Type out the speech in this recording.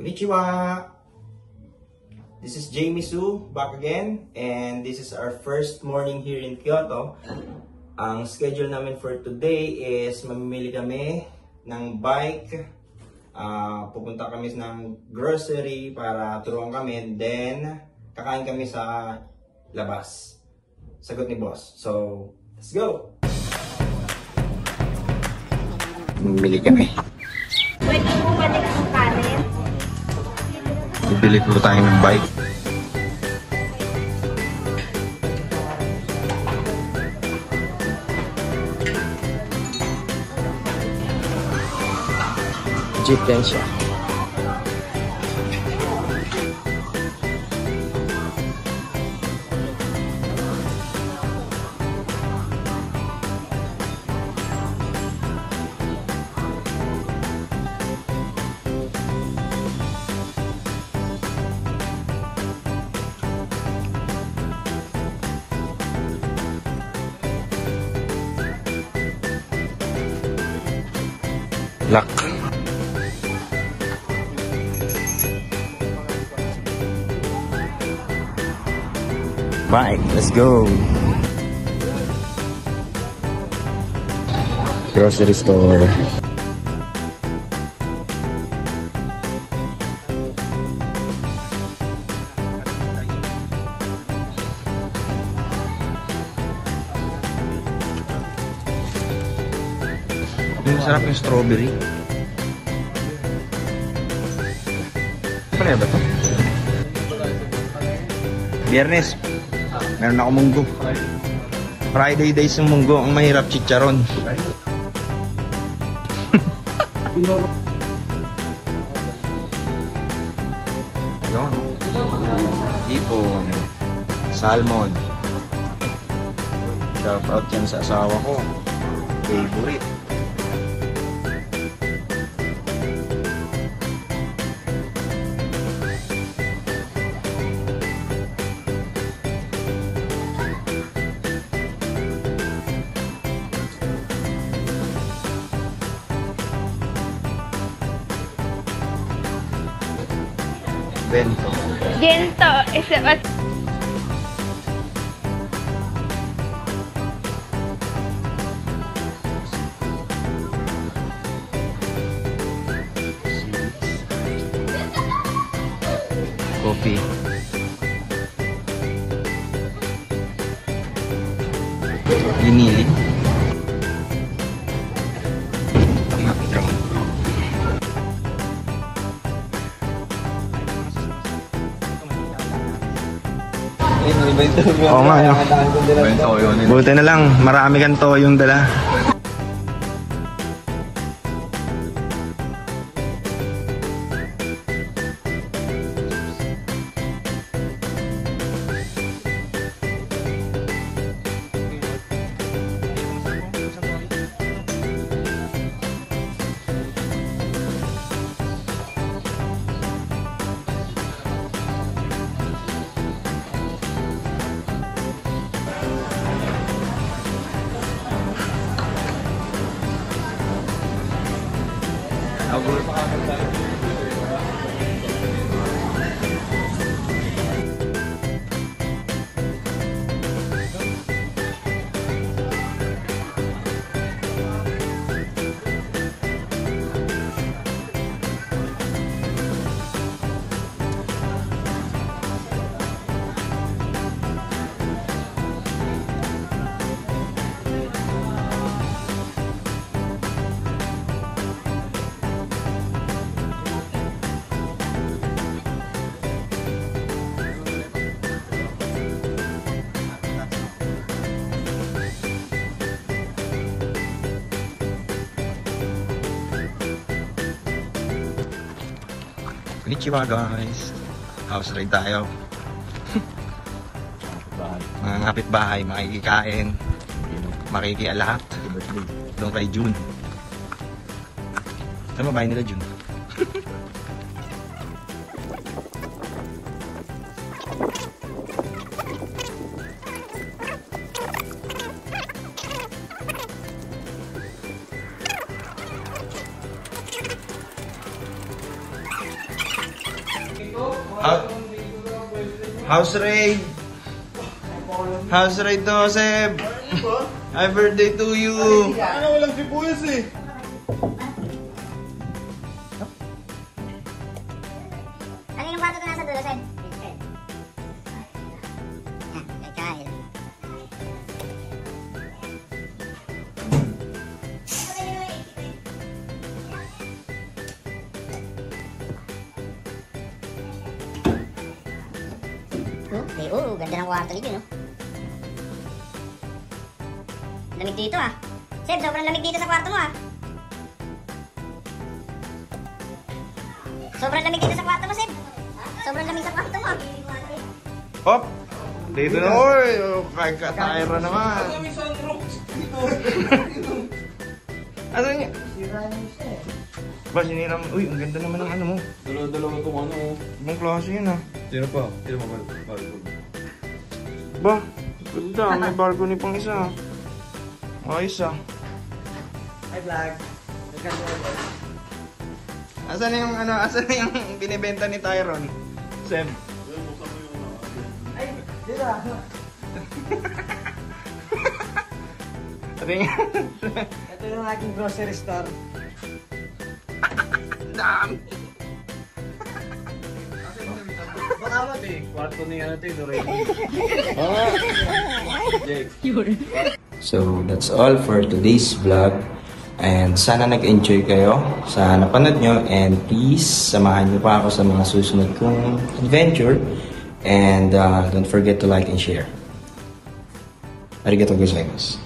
Konnichiwa! This is Jamie Su back again, and this is our first morning here in Kyoto. Ang schedule namin for today is mamimili kami ng bike, pupunta kami ng grocery para turuan kami, then kakain kami sa labas. Sagot ni boss. So, let's go! Mamimili kami. Pwede mo balik ang kanin? Bibili po tayo ng bike. Jeep yan siya. Lock. Bike, let's go. Grocery store. Masarap yung strawberry. Ano ba ito? Biyernes, meron ako munggo. Friday days yung munggo, ang mahirap chicharon. Yun. Ipon. Salmon. Shout out yan sa asawa ko. Favorite. Bento. Gento. Isa ba? Coffee. Ginili. Oo nga, no? Buti na lang, marami kang toyong dala. Konnichiwa guys. House ride tayo. Mga kapitbahay, makikikain, makikialahat. Doon kay June. Saan mabahay nila June? House raid! House raid to, Seb! Happy birthday to you! Ano walang sibuyas eh? Ano yung kwarto na nasa dulo, Seb? Kay Kyle. Ganda ng kwarto dito, no? Lamig dito, ah. Seb, sobrang lamig dito sa kwarto mo, ah. Sobrang lamig dito sa kwarto mo, Seb. Sobrang lamig sa kwarto mo. Hop! Dito na, oy! Kay Tyra naman! May sunroof dito. Ano niya? Ba, sinira mo. Uy, ang ganda naman ng ano mo. Dalawa-dalawa itong ano. Ibang klase yun, ah. Sino pa? Sino pa? Ba, ganda. May balcony pang isa. Ayos, ah. Hi, vlog. Asan na yung ano, asan na yung binibenta ni Tyron? Seb. Ay, dito ah. Sabi nga. Ito yung aking grocery store. Dami. Baka mo, Kwarto ni ano tayo, Doremi. Jake. So, that's all for today's vlog. And sana nag-enjoy kayo sa napanood nyo. And please, samahan nyo pa ako sa mga susunod kong adventure. And don't forget to like and share. Arigatou gozaimasu.